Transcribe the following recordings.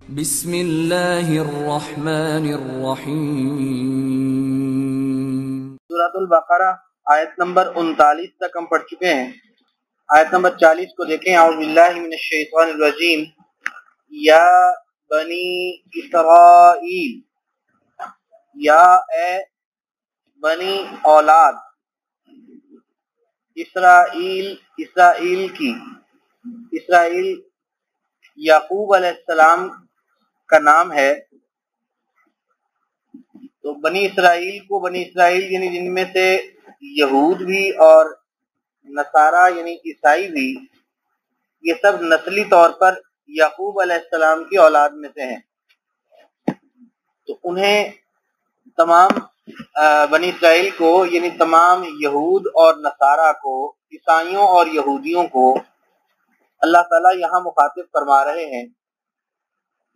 بسم اللہ الرحمن الرحیم۔ سورۃ البقرہ آیت نمبر 39 تک ہم پڑھ چکے ہیں۔ آیت نمبر 40 کو دیکھیں۔ اعوذ باللہ من الشیطان الرجیم۔ یا بنی اسرائیل، یا اے بنی اولاد اسرائیل، اسرائیل کی، اسرائیل یعقوب علیہ السلام کا نام ہے۔ تو بنی اسرائیل کو، بنی اسرائیل یعنی جن میں سے یہود بھی اور نصارہ یعنی عیسائی بھی، یہ سب نسلی طور پر یعقوب علیہ السلام کی اولاد میں سے ہیں۔ تو انہیں تمام بنی اسرائیل کو یعنی تمام یہود اور نصارہ کو، عیسائیوں اور یہودیوں کو اللہ تعالیٰ یہاں مخاطب فرما رہے ہیں۔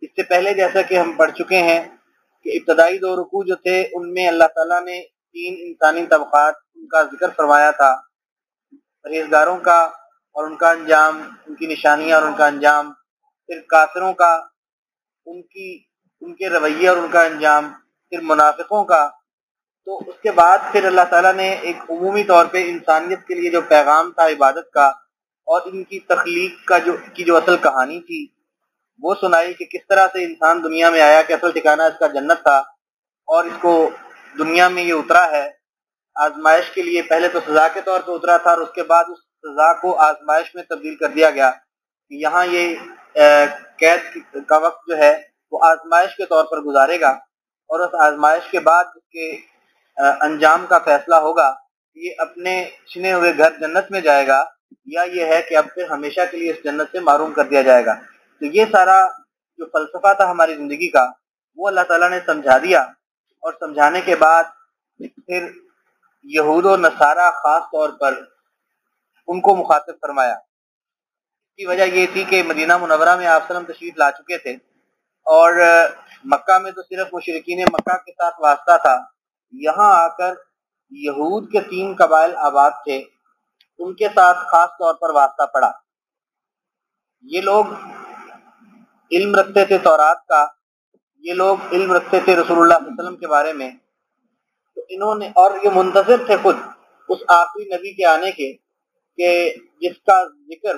اس سے پہلے جیسا کہ ہم پڑھ چکے ہیں کہ ابتدائی دو رکوع جو تھے ان میں اللہ تعالیٰ نے 3 انسانی طبقات ان کا ذکر فرمایا تھا، پرہیزگاروں کا اور ان کا انجام، ان کی نشانیاں اور ان کا انجام، پھر کافروں کا، ان کے رویے اور ان کا انجام، پھر منافقوں کا۔ تو اس کے بعد پھر اللہ تعالیٰ نے ایک عمومی طور پہ انسانیت کے لیے جو پیغام تھا عبادت کا اور ان کی تخلیق کا جو اصل کہانی تھی وہ سنائی کہ کس طرح سے انسان دنیا میں آیا، کہ اصل ٹھکانہ اس کا جنت تھا اور اس کو دنیا میں یہ اترا ہے آزمائش کے لیے۔ پہلے تو سزا کے طور پہ اترا تھا اور اس کے بعد اس سزا کو آزمائش میں تبدیل کر دیا گیا۔ یہاں یہ قید کا وقت جو ہے وہ آزمائش کے طور پر گزارے گا اور اس آزمائش کے بعد اس کے انجام کا فیصلہ ہوگا کہ یہ اپنے چنے ہوئے گھر جنت میں جائے گا یا یہ ہے کہ اب پھر ہمیشہ کے لیے اس جنت سے محروم کر دیا جائے گا۔ تو یہ سارا جو فلسفہ تھا ہماری زندگی کا وہ اللہ تعالیٰ نے سمجھا دیا، اور سمجھانے کے بعد پھر یہود و نصارہ خاص طور پر ان کو مخاطب فرمایا۔ اس کی وجہ یہ تھی کہ مدینہ منورہ میں آپ وسلم تشریف لا چکے تھے اور مکہ میں تو صرف مشرکین مکہ کے ساتھ واسطہ تھا، یہاں آ کر یہود کے 3 قبائل آباد تھے، ان کے ساتھ خاص طور پر واسطہ پڑا۔ یہ لوگ علم رکھتے تھے تورات کا، یہ لوگ علم رکھتے تھے رسول اللہ صلی اللہ علیہ وسلم کے بارے میں، تو انہوں نے، اور یہ منتظر تھے خود اس آخری نبی کے آنے کے، کہ جس کا ذکر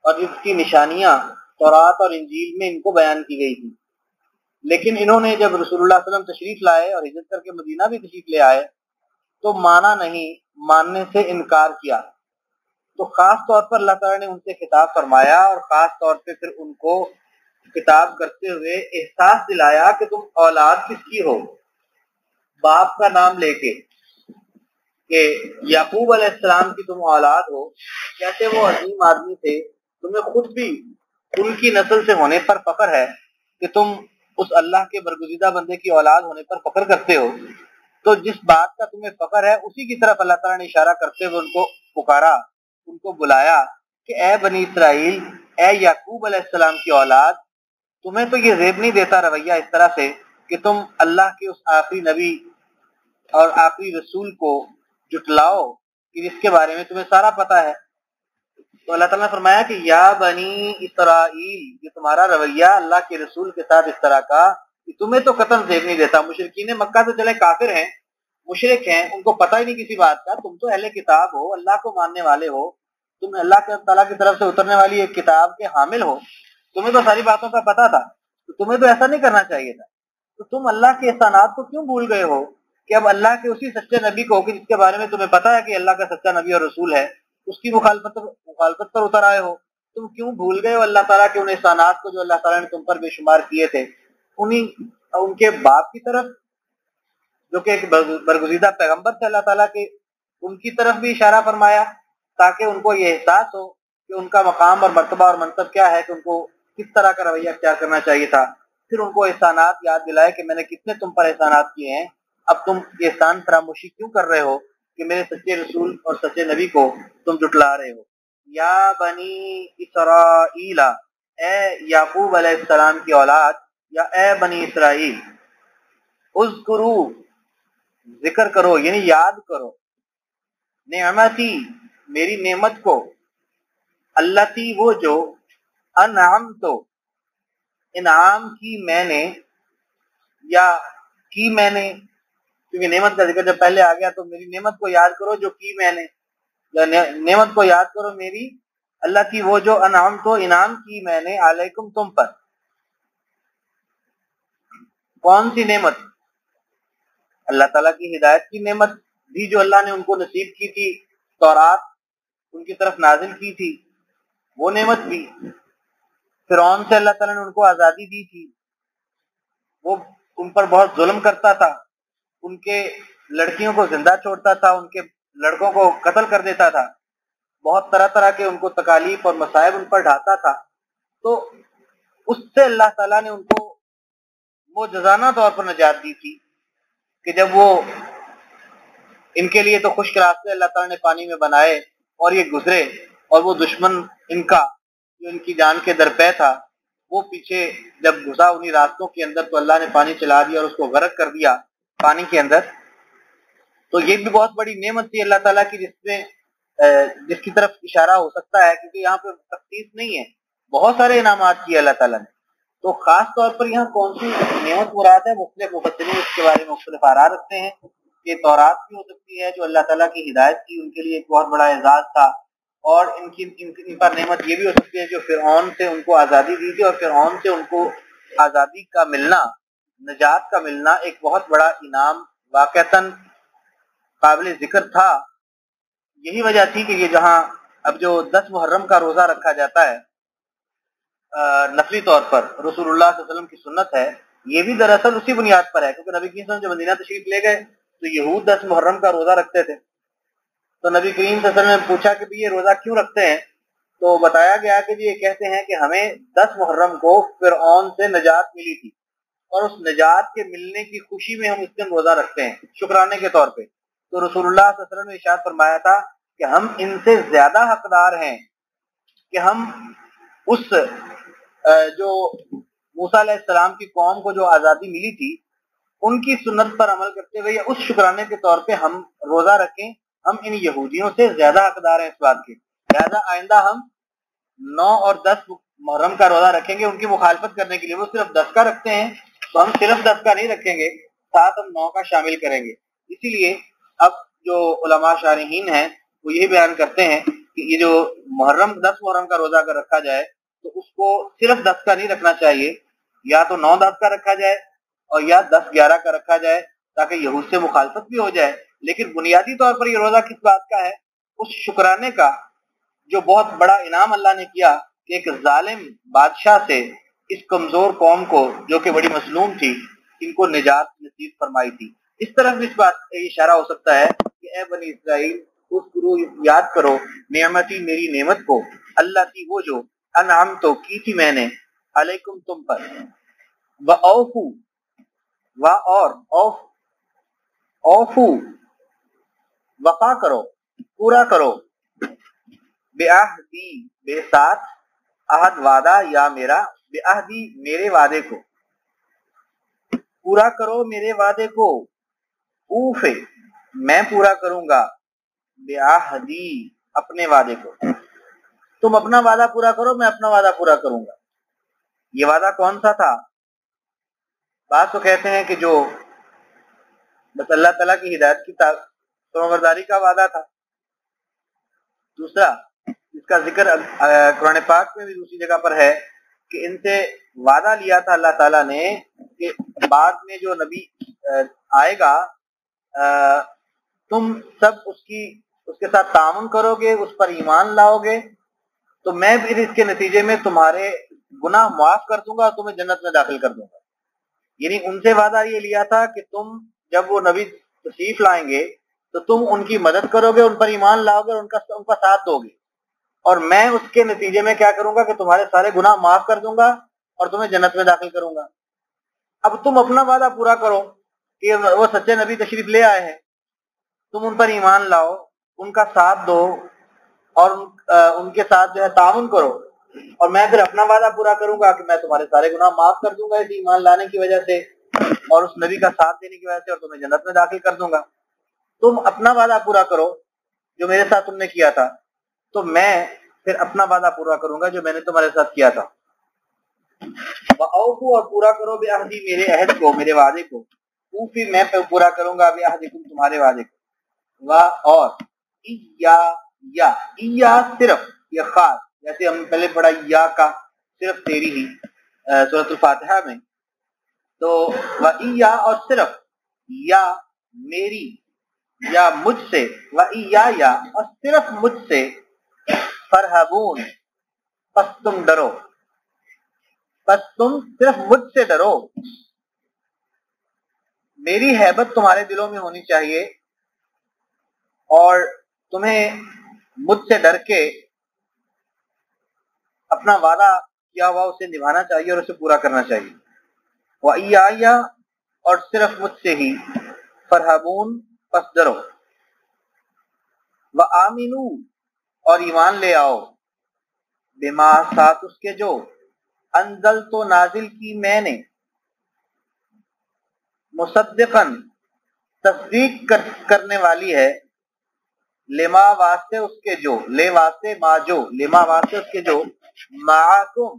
اور جس کی نشانیاں تورات اور انجیل میں ان کو بیان کی گئی تھی۔ لیکن انہوں نے جب رسول اللہ صلی اللہ علیہ وسلم تشریف لائے اور ہجرت کر کے مدینہ بھی تشریف لے آئے تو مانا نہیں، ماننے سے انکار کیا۔ تو خاص طور پر اللہ تعالیٰ نے ان سے خطاب فرمایا اور خاص طور پہ پھر ان کو خطاب کرتے ہوئے احساس دلایا کہ تم اولاد کس کی ہو، باپ کا نام لے کے، کہ یعقوب علیہ السلام کی تم اولاد ہو۔ کیسے وہ عظیم آدمی تھے، تمہیں خود بھی ان کی نسل سے ہونے پر فخر ہے کہ تم اس اللہ کے برگزیدہ بندے کی اولاد ہونے پر فخر کرتے ہو۔ تو جس بات کا تمہیں فخر ہے اسی کی طرف اللہ تعالیٰ نے اشارہ کرتے ہوئے ان کو پکارا، ان کو بلایا کہ اے بنی اسرائیل، اے یعقوب علیہ السلام کی اولاد، تمہیں تو یہ زیب نہیں دیتا رویہ اس طرح سے کہ تم اللہ کے اس آخری نبی اور آخری رسول کو جھٹلاؤ کہ جس کے بارے میں تمہیں سارا پتہ ہے۔ تو اللہ تعالیٰ نے فرمایا کہ یا بنی اسرائیل، یہ تمہارا رویہ اللہ کے رسول کے ساتھ اس طرح کا کہ تمہیں تو قطعاً زیب نہیں دیتا۔ مشرکین مکہ تو چلے کافر ہیں، مشرک ہیں، ان کو پتہ ہی نہیں کسی بات کا، تم تو اہل کتاب ہو، اللہ کو ماننے والے ہو، تم اللہ تعالیٰ کی طرف سے اترنے والی ایک کتاب کے حامل ہو، تمہیں تو ساری باتوں کا پتہ تھا، تو تمہیں تو ایسا نہیں کرنا چاہیے تھا۔ تو تم اللہ کے احسانات کو کیوں بھول گئے ہو کہ اب اللہ کے اسی سچے نبی کو، کہ جس کے بارے میں تمہیں پتہ ہے کہ اللہ کا سچا نبی اور رسول ہے، اس کی مخالفت پر اتر آئے ہو؟ تم کیوں بھول گئے ہو اللہ تعالیٰ کے ان احسانات کو جو اللہ تعالیٰ نے تم پر بے شمار کیے تھے؟ ان کے باپ کی طرف جو کہ ایک برگزیدہ پیغمبر تھے اللہ تعالیٰ کے، ان کی طرف بھی اشارہ فرمایا تاکہ ان کو یہ احساس ہو کہ ان کا مقام اور مرتبہ اور منصب کیا ہے، کہ ان کو کس طرح کا رویہ اختیار کرنا چاہیے تھا۔ پھر ان کو احسانات یاد دلائے کہ میں نے کتنے تم پر احسانات کیے ہیں، اب تم یہ احسان فراموشی کیوں کر رہے ہو کہ میرے سچے رسول اور سچے نبی کو تم جھٹلا رہے ہو۔ یا بنی اسرائیل، اے یعقوب علیہ السلام کی اولاد، یا اے بنی اسرائیل، اذکرو، ذکر کرو یعنی یاد کرو، نعمتی، میری نعمت کو، اللتی، وہ جو، انعمتو، انعام کی میں نے یا کی میں نے، کیونکہ نعمت کا ذکر جب پہلے آ گیا تو میری نعمت کو یاد کرو جو کی میں نے، یا نعمت کو یاد کرو میری اللہ کی وہ جو انعام تو انعام کی میں نے علیکم تم پر. کون سی نعمت؟ اللہ تعالیٰ کی ہدایت کی نعمت بھی جو اللہ نے ان کو نصیب کی تھی، تورات ان کی طرف نازل کی تھی وہ نعمت بھی. فرعون سے اللہ تعالیٰ نے ان کو آزادی دی تھی، وہ ان پر بہت ظلم کرتا تھا، ان کے لڑکیوں کو زندہ چھوڑتا تھا، ان کے لڑکوں کو قتل کر دیتا تھا، بہت طرح طرح کے ان کو تکالیف اور مصائب ان پر ڈھاتا تھا. تو اس سے اللہ تعالیٰ نے ان کو معجزانہ طور پر نجات دی تھی کہ جب وہ ان کے لیے تو خشک راستے اللہ تعالیٰ نے پانی میں بنائے اور یہ گزرے، اور وہ دشمن ان کا جو ان کی جان کے درپے تھا وہ پیچھے جب گھسا انہی راستوں کے اندر تو اللہ نے پانی چلا دیا اور اس کو غرق کر دیا پانی کے اندر. تو یہ بھی بہت بڑی نعمت تھی اللہ تعالیٰ کی جس کی طرف اشارہ ہو سکتا ہے، کیونکہ یہاں پہ تخصیص نہیں ہے، بہت سارے انعامات کیے اللہ تعالیٰ نے. تو خاص طور پر یہاں کون سی نعمت مراد ہے؟ مختلف مفسرین اس کے بارے میں مختلف آراء رکھتے ہیں کہ تورات بھی ہو سکتی ہے جو اللہ تعالیٰ کی ہدایت کی ان کے لیے ایک بہت بڑا اعزاز تھا، اور ان پر نعمت یہ بھی ہو سکتی ہے جو فرعون سے ان کو آزادی دی تھی، اور فرعون سے ان کو آزادی کا ملنا، نجات کا ملنا ایک بہت بڑا انعام واقعتاً قابل ذکر تھا. یہی وجہ تھی کہ یہ جہاں اب جو 10 محرم کا روزہ رکھا جاتا ہے نفلی طور پر، رسول اللہ صلی اللہ علیہ وسلم کی سنت ہے، یہ بھی دراصل اسی بنیاد پر ہے، کیونکہ نبی کریم صلی اللہ علیہ وسلم جب مدینہ تشریف لے گئے تو یہود 10 محرم کا روزہ رکھتے تھے. تو نبی کریم صلی اللہ علیہ وسلم نے پوچھا کہ یہ روزہ کیوں رکھتے ہیں؟ تو بتایا گیا کہ یہ کہتے ہیں کہ ہمیں 10 محرم کو فرعون سے نجات ملی تھی، اور اس نجات کے ملنے کی خوشی میں ہم اس دن روزہ رکھتے ہیں شکرانے کے طور پہ. تو رسول اللہ صلی اللہ علیہ وسلم نے ارشاد فرمایا تھا کہ ہم ان سے زیادہ حقدار ہیں کہ ہم اس جو موسیٰ علیہ السلام کی قوم کو جو آزادی ملی تھی ان کی سنت پر عمل کرتے ہوئے یا اس شکرانے کے طور پہ ہم روزہ رکھیں. ہم ان یہودیوں سے زیادہ حقدار ہیں اس بات کے، لہذا آئندہ ہم 9 اور 10 محرم کا روزہ رکھیں گے ان کی مخالفت کرنے کے لیے. وہ صرف 10 کا رکھتے ہیں تو ہم صرف 10 کا نہیں رکھیں گے، ساتھ ہم 9 کا شامل کریں گے. اسی لیے اب جو علماء شارحین ہیں وہ یہی بیان کرتے ہیں کہ یہ جو 10 محرم کا روزہ اگر رکھا جائے تو اس کو صرف 10 کا نہیں رکھنا چاہیے، یا تو 9-10 کا رکھا جائے اور یا 10-11 کا رکھا جائے تاکہ یہود سے مخالفت بھی ہو جائے. لیکن بنیادی طور پر یہ روزہ کس بات کا ہے؟ اس شکرانے کا جو بہت بڑا انعام اللہ نے کیا کہ ایک ظالم بادشاہ سے اس کمزور قوم کو جو کہ بڑی مظلوم تھی ان کو نجات نصیب فرمائی تھی. اس طرف بھی اس بات کا اشارہ ہو سکتا ہے کہ اے بنی اسرائیل اذکروا یاد کرو نعمتی میری نعمت کو، اللہ کی وہ جو انعام تو کی تھی میں نے علیکم تم پر، وَأَوْفُوا اور اوفو وفا کرو، پورا کرو، بعہدی بے ساتھ، عہد وعدہ یا میرا، بعہدی میرے وعدے کو، پورا کرو میرے وعدے کو، اوفے میں پورا کروں گا، بعہدی اپنے وعدے کو. تم اپنا وعدہ پورا کرو میں اپنا وعدہ پورا کروں گا. یہ وعدہ کون سا تھا؟ بعض تو کہتے ہیں کہ جو بس اللہ تعالیٰ کی ہدایت کی فرمانبرداری کا وعدہ تھا. دوسرا اس کا ذکر قرآن پاک میں بھی دوسری جگہ پر ہے کہ ان سے وعدہ لیا تھا اللہ تعالیٰ نے کہ بعد میں جو نبی آئے گا تم سب اس کے ساتھ تعاون کرو گے، اس پر ایمان لاؤ گے تو میں پھر اس کے نتیجے میں تمہارے گناہ معاف کر دوں گا اور تمہیں جنت میں داخل کر دوں گا. یعنی ان سے وعدہ یہ لیا تھا کہ تم جب وہ نبی تشریف لائیں گے تو تم ان کی مدد کرو گے، ان پر ایمان لاؤ گے اور ان کا ساتھ دو گے، اور میں اس کے نتیجے میں کیا کروں گا کہ تمہارے سارے گناہ معاف کر دوں گا اور تمہیں جنت میں داخل کروں گا. اب تم اپنا وعدہ پورا کرو کہ وہ سچے نبی تشریف لے آئے ہیں، تم ان پر ایمان لاؤ، ان کا ساتھ دو اور ان کے ساتھ جو ہے تعاون کرو، اور میں پھر اپنا وعدہ پورا کروں گا کہ میں تمہارے سارے گناہ معاف کر دوں گا اس ایمان لانے کی وجہ سے اور اس نبی کا ساتھ دینے کی وجہ سے، اور تمہیں جنت میں داخل کر دوں گا. تم اپنا وعدہ پورا کرو جو میرے ساتھ تم نے کیا تھا، تو میں پھر اپنا وعدہ پورا کروں گا جو میں نے تمہارے ساتھ کیا تھا. وَأَوْفُوا اور پورا کرو بعہدی میرے عہد کو، میرے وعدے کو، اوفی میں پورا کروں گا بعہدکم تمہارے وعدے کو، اور یا صرف یا خاص، جیسے ہم پہلے پڑھا یا کا صرف تیری ہی سورۃ الفاتحہ میں، تو وَإِيَّا اور صرف یا میری یا مجھ سے، وَإِيَّا اور صرف مجھ سے، فرحبون پس تم ڈرو، پس تم صرف مجھ سے ڈرو، میری ہیبت تمہارے دلوں میں ہونی چاہیے اور تمہیں مجھ سے ڈر کے اپنا وعدہ کیا ہوا اسے نبھانا چاہیے اور اسے پورا کرنا چاہیے۔ وَإِيَّا اور صرف مجھ سے ہی، فرحبون پس ڈرو، وَآمِنُوا اور ایمان لے آؤ، بما ساتھ اس کے جو انزل تو نازل کی میں نے، مصدقاً تصدیق کرنے والی ہے، لما واسطے اس کے جو، لے واسطے ما جو، لما واسطے اس کے جو، معکم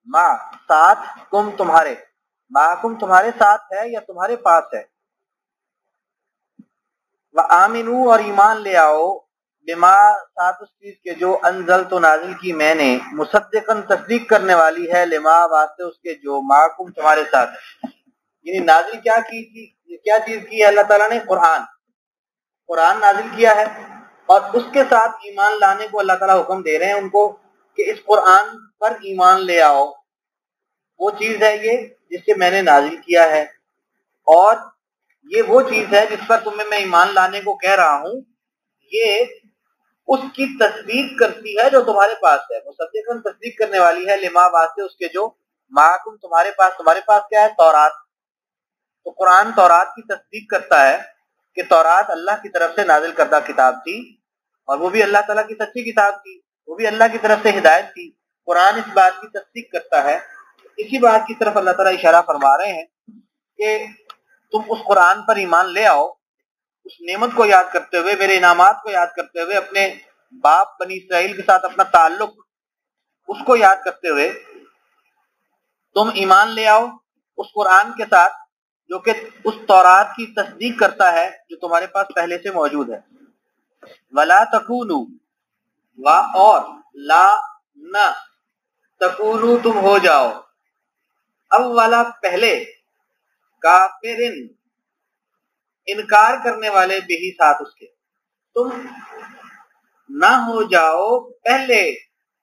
ما ساتھ، تم تمہارے، معکم تمہارے ساتھ ہے یا تمہارے پاس ہے، وآمنوا اور ایمان لے آؤ، بما ساتھ اس چیز کے جو انزل تو نازل کی میں نے، مصدقاً تصدیق کرنے والی ہے، لما واسطے اس کے جو، معکم تمہارے ساتھ ہے۔ یعنی نازل کیا چیز کی ہے اللہ تعالیٰ نے؟ قرآن نازل کیا ہے، اور اس کے ساتھ ایمان لانے کو اللہ تعالیٰ حکم دے رہے ہیں ان کو کہ اس قرآن پر ایمان لے آؤ، وہ چیز ہے یہ جس سے میں نے نازل کیا ہے، اور یہ وہ چیز ہے جس پر تمہیں میں ایمان لانے کو کہہ رہا ہوں، یہ اس کی تصدیق کرتی ہے جو تمہارے پاس ہے، مصدقاً تصدیق کرنے والی ہے، لما واسطے اس کے جو، معکم تمہارے پاس کیا ہے؟ تورات۔ تو قرآن تورات کی تصدیق کرتا ہے کہ تورات اللہ کی طرف سے نازل کردہ کتاب تھی، اور وہ بھی اللہ تعالیٰ کی سچی کتاب تھی، وہ بھی اللہ کی طرف سے ہدایت تھی۔ قرآن اس بات کی تصدیق کرتا ہے۔ اسی بات کی طرف اللہ تعالیٰ اشارہ فرما رہے ہیں کہ تم اس قرآن پر ایمان لے آؤ، اس نعمت کو یاد کرتے ہوئے، میرے انعامات کو یاد کرتے ہوئے، اپنے باپ بنی اسرائیل کے ساتھ اپنا تعلق اس کو یاد کرتے ہوئے تم ایمان لے آؤ اس قرآن کے ساتھ جو کہ اس تورات کی تصدیق کرتا ہے جو تمہارے پاس پہلے سے موجود ہے۔ ولا تکونوا، وا اور لا نہ، تکونوا تم ہو جاؤ، اولا پہلے، کافرن انکار کرنے والے بھی ساتھ اس کے، تم نہ ہو جاؤ پہلے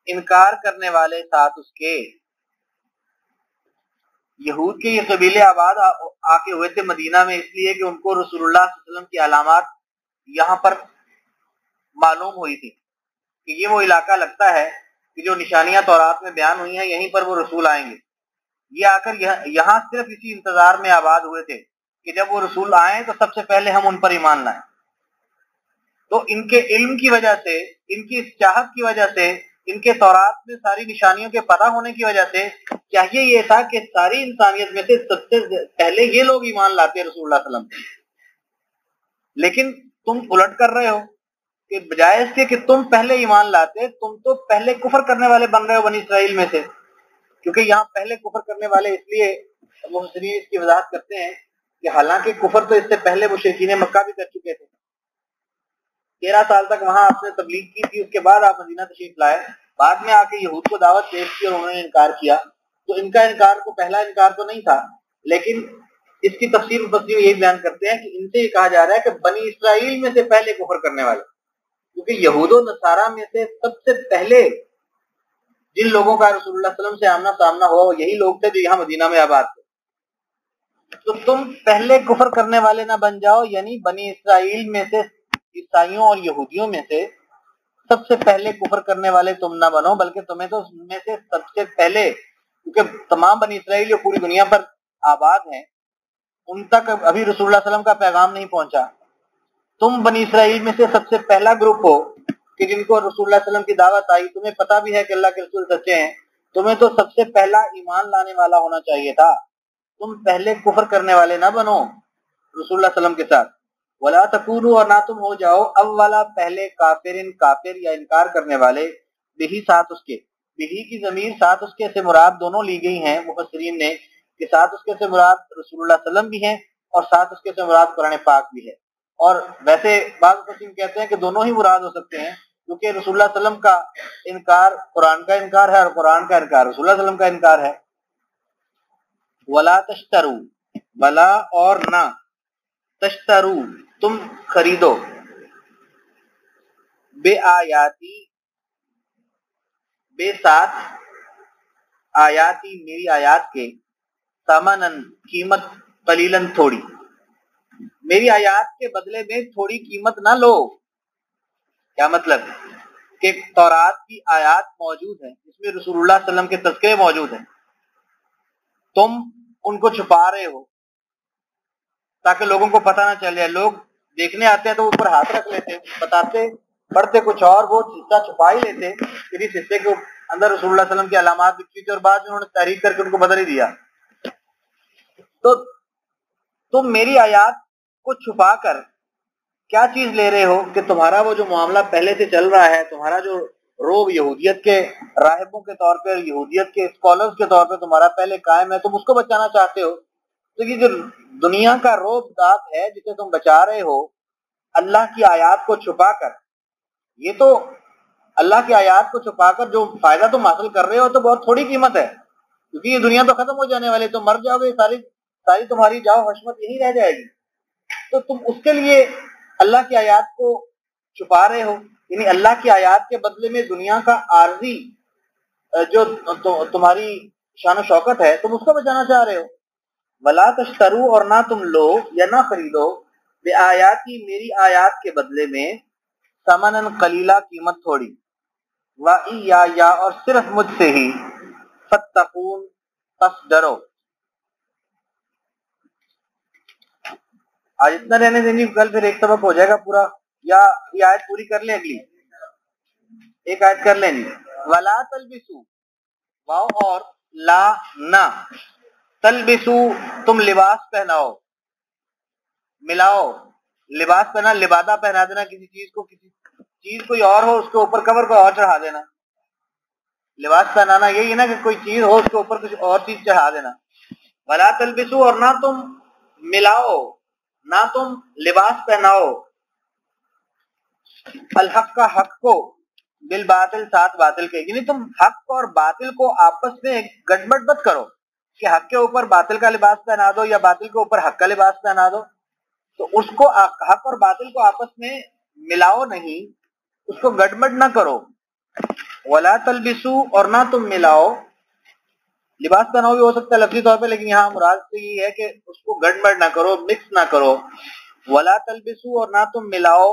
انکار کرنے والے ساتھ اس کے۔ یہود کے یہ قبیلے آباد آ کے ہوئے تھے مدینہ میں، اس لیے کہ ان کو رسول اللہ صلی اللہ علیہ وسلم کی علامات یہاں پر معلوم ہوئی تھی کہ یہ وہ علاقہ لگتا ہے کہ جو نشانیاں تورات میں بیان ہوئی ہیں یہیں پر وہ رسول آئیں گے۔ یہ آ کر یہاں صرف اسی انتظار میں آباد ہوئے تھے کہ جب وہ رسول آئیں تو سب سے پہلے ہم ان پر ایمان لائیں۔ تو ان کے علم کی وجہ سے، ان کی اس چاہت کی وجہ سے، ان کے تورات میں ساری نشانیوں کے پتہ ہونے کی وجہ سے چاہیے یہ تھا کہ ساری انسانیت میں سے سب سے پہلے یہ لوگ ایمان لاتے رسول اللہ صلی اللہ علیہ وسلم۔ لیکن تم الٹ کر رہے ہو کہ بجائے اس کے کہ تم پہلے ایمان لاتے، تم تو پہلے کفر کرنے والے بن رہے ہو بنی اسرائیل میں سے، کیونکہ یہاں پہلے کفر کرنے والے اس لیے مفسرین اس کی وضاحت کرتے ہیں کہ حالانکہ کفر تو اس سے پہلے مشرکین مکہ بھی کر چکے تھے، 13 سال تک وہاں آپ نے تبلیغ کی تھی، اس کے بعد آپ مدینہ تشریف لائے، بعد میں آ کے یہود کو دعوت پیش کی اور انہوں نے انکار کیا، تو ان کا انکار کو پہلا انکار تو نہیں تھا، لیکن اس کی تفسیر مفسرین یہی بیان کرتے ہیں کہ ان سے یہ کہا جا رہا ہے کہ بنی اسرائیل میں سے پہلے کفر کرنے والے، کیونکہ یہود و نصارہ میں سے سب سے پہلے جن لوگوں کا رسول اللہ صلی اللہ علیہ وسلم سے آمنا سامنا ہوا وہ یہی لوگ تھے جو یہاں مدینہ میں آباد تھے۔ تو تم پہلے کفر کرنے والے نہ بن جاؤ، یعنی بنی اسرائیل میں سے، عیسائیوں اور یہودیوں میں سے سب سے پہلے کفر کرنے والے تم نہ بنو، بلکہ تمہیں تو ان میں سے سب سے پہلے، کیونکہ تمام بنی اسرائیل جو پوری دنیا پر آباد ہیں ان تک ابھی رسول اللہ صلی اللہ علیہ وسلم کا پیغام نہیں پہنچا، تم بنی اسرائیل میں سے سب سے پہلا گروپ ہو کہ جن کو رسول اللہ صلی اللہ علیہ وسلم کی دعوت آئی، تمہیں پتہ بھی ہے کہ اللہ کے رسول سچے ہیں، تمہیں تو سب سے پہلا ایمان لانے والا ہونا چاہیے تھا، تم پہلے کفر کرنے والے نہ بنو رسول اللہ صلی اللہ علیہ وسلم کے ساتھ۔ ولا تکونوا اور نہ تم ہو جاؤ اولا پہلے، کافرن کافر یا انکار کرنے والے، بہی ساتھ اس کے، بہی کی ضمیر ساتھ اس کے سے مراد دونوں لی گئی ہیں مفسرین نے کہ ساتھ اس کے سے مراد رسول اللہ صلی اللہ علیہ وسلم بھی ہیں اور ساتھ اس کے سے مراد قرآن پاک بھی ہے. اور ویسے بعض مفسرین کہتے ہیں کہ دونوں ہی مراد ہو سکتے ہیں کیونکہ رسول اللہ صلی اللہ علیہ وسلم کا انکار قرآن کا انکار ہے اور قرآن کا انکار رسول اللہ صلی اللہ علیہ وسلم کا انکار ہے. ولا تشترو، ولا اور نہ، تشترو تم خریدو، بے آیاتی بے ساتھ، آیاتی میری آیات کے، ثمنن قیمت، قلیلن تھوڑی، میری آیات کے بدلے میں تھوڑی قیمت نہ لو. کیا مطلب کہ تورات کی آیات موجود ہیں جس میں رسول اللہ صلی اللہ علیہ وسلم کے تذکرے موجود ہیں، تم ان کو چھپا رہے ہو تاکہ لوگوں کو پتہ نہ چلے. لوگ دیکھنے آتے ہیں تو اوپر ہاتھ رکھ لیتے، بتاتے پڑھتے کچھ اور، وہ حصہ چھپا ہی لیتے کہ اس حصے کے اندر رسول اللہ صلی اللہ علیہ وسلم کی علامات لکھی تھی اور بعد میں انہوں نے تحریف کر کے ان کو بدل ہی دیا. تو تم میری آیات کو چھپا کر کیا چیز لے رہے ہو کہ تمہارا وہ جو معاملہ پہلے سے چل رہا ہے، تمہارا جو روب یہودیت کے راہبوں کے طور پہ، یہودیت کے اسکالرز کے طور پہ تمہارا پہلے قائم ہے، تم اس کو بچانا چاہتے ہو. تو یہ جو دنیا کا روب دات ہے جسے تم بچا رہے ہو اللہ کی آیات کو چھپا کر، یہ تو اللہ کی آیات کو چھپا کر جو فائدہ تم حاصل کر رہے ہو تو بہت تھوڑی قیمت ہے، کیونکہ یہ دنیا تو ختم ہو جانے والی، تم مر جاؤ گے، ساری تمہاری جاؤ حشمت یہی رہ جائے گی. تو تم اس کے لیے اللہ کی آیات کو چھپا رہے ہو، یعنی اللہ کی آیات کے بدلے میں دنیا کا عارضی جو تمہاری شان و شوکت ہے تم اس کو بچانا چاہ رہے ہو. ولا تشترو اور نہ تم لو یا نہ خریدو، بے آیاتی میری آیات کے بدلے میں، ثمنن قلیلا قیمت تھوڑی، یا اور صرف مجھ سے ہی، فتقون پس ڈرو. آج اتنا رہنے دیں گے، کل پھر ایک سبق ہو جائے گا پورا، یا یہ آیت پوری کر لیں، اگلی ایک آیت کر لیں. ولا تلبسو، واو اور لا نہ، تلبسو تم لباس پہناؤ، ملاؤ، لباس پہنا، لبادہ پہنا دینا کسی چیز کو، کسی چیز کوئی اور ہو اس کے اوپر کور کو اور چڑھا دینا. لباس پہنانا یہی ہے نا کہ کوئی چیز ہو اس کے اوپر کچھ اور چیز چڑھا دینا. ولا تلبسو اور نہ تم ملاؤ، نہ تم لباس پہناؤ، الحق کا حق کو، بالباطل ساتھ باطل کے، یعنی تم حق اور باطل کو آپس میں گڑبڑ مت کرو کہ حق کے اوپر باطل کا لباس پہنا دو یا باطل کے اوپر حق کا لباس پہنا دو. تو اس کو حق اور باطل کو آپس میں ملاؤ نہیں، اس کو گڑبڑ نہ کرو. ولا تلبسو اور نہ تم ملاؤ، لباس پہناؤ بھی ہو سکتا ہے لفظی طور پہ، لیکن یہاں مراد سے یہ ہے کہ اس کو گڑبڑ نہ کرو، مکس نہ کرو. ولا تلبسو اور نہ تم ملاؤ،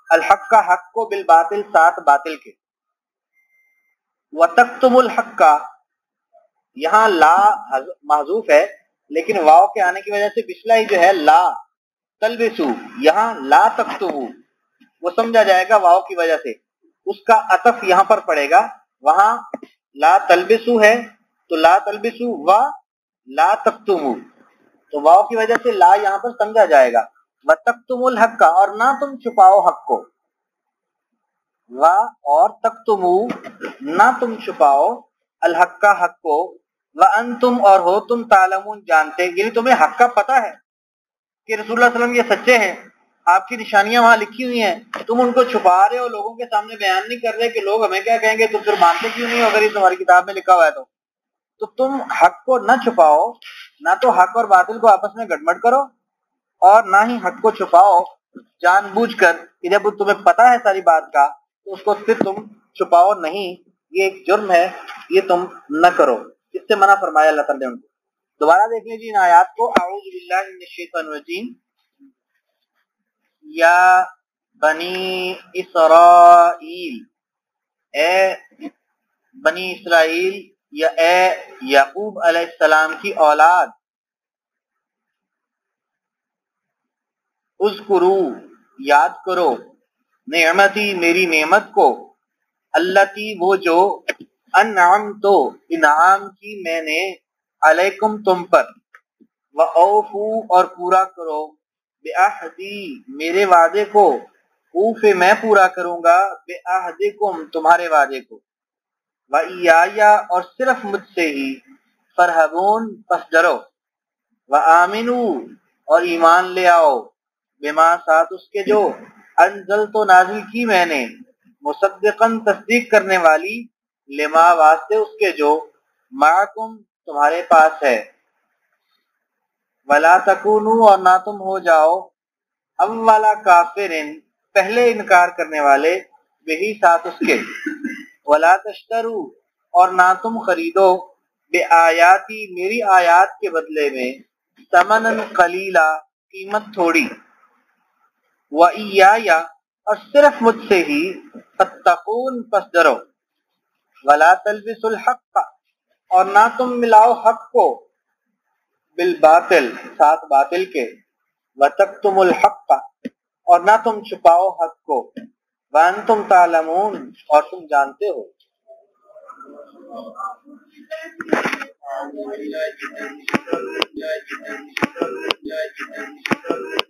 الحق کا حق کو، بالباطل ساتھ باطل کے. وتکتم الحق کا، یہاں لا محذوف ہے لیکن واو کے آنے کی وجہ سے پچھلا ہی جو ہے لا تلبسو، یہاں لا تکتمو، وہ سمجھا جائے گا واو کی وجہ سے، اس کا عطف یہاں پر پڑے گا. وہاں لا تلبسو ہے تو لا تلبسو و لا تکتمو، تو واو کی وجہ سے لا یہاں پر سمجھا جائے گا. وتکتم الحق کا، اور نہ تم چھپاؤ حق کو، و اور تکتمو نہ تم چھپاؤ، الحق کا حق کو، وانتم اور ہو تم تعلمون جانتے، یعنی تمہیں حق کا پتہ ہے کہ رسول اللہ صلی اللہ علیہ وسلم یہ سچے ہیں، آپ کی نشانیاں وہاں لکھی ہوئی ہیں، تم ان کو چھپا رہے ہو، لوگوں کے سامنے بیان نہیں کر رہے کہ لوگ ہمیں کیا کہیں گے، تم پھر مانتے کیوں نہیں ہو اگر یہ تمہاری کتاب میں لکھا ہوا ہے تو تم حق کو نہ چھپاؤ، نہ تو حق اور باطل کو آپس میں گڑبڑ کرو اور نہ ہی حق کو چھپاؤ جان بوجھ کر کہ جب تمہیں پتہ ہے ساری بات کا تو اس کو پھر تم چھپاؤ نہیں، یہ ایک جرم ہے، یہ تم نہ کرو. اس سے منع فرمایا اللہ تعالیٰ نے ان کو. دوبارہ دیکھ لیجیے ان آیات کو. اعوذ باللہ من الشیطان الرجیم. یا بنی اسرائیل، اے بنی اسرائیل یا اے یعقوب علیہ السلام کی اولاد، اذکرو یاد کرو، نعمتی میری نعمت کو، اللتی وہ جو، انعمتو انعام کی میں نے، علیکم تم پر، وَأَوْفُوا اور پورا کرو، بِعَہْدِی میرے وعدے کو، اوف میں پورا کروں گا، بِعَہْدِکم تمہارے وعدے کو، وَإِيَّايَ اور صرف مجھ سے ہی فَارْهَبُونَ پس ڈرو وَآمِنُوا اور ایمان لے آؤ بما ساتھ اس کے جو انزلت نازل کی میں نے مصدقاً تصدیق کرنے والی لما واسطے اس کے جو معکم تمہارے پاس ہے ولا تکونوا اور نہ تم ہو جاؤ اولا کافرن پہلے انکار کرنے والے بہی ساتھ اس کے ولا تشترو اور نہ تم خریدو بے آیاتی میری آیات کے بدلے میں ثمنً قلیلا قیمت تھوڑی وَإِيَّايَ اور صرف مجھ سے ہی فَاتَّقُونَ پس ڈرو وَلَا تَلْبِسُوا الْحَقَّ اور نہ تم ملاؤ حق کو بالباطل ساتھ باطل کے وَتَكْتُمُوا الْحَقَّ اور نہ تم چھپاؤ حق کو وَأَنْتُمْ تَعْلَمُونَ اور تم جانتے ہو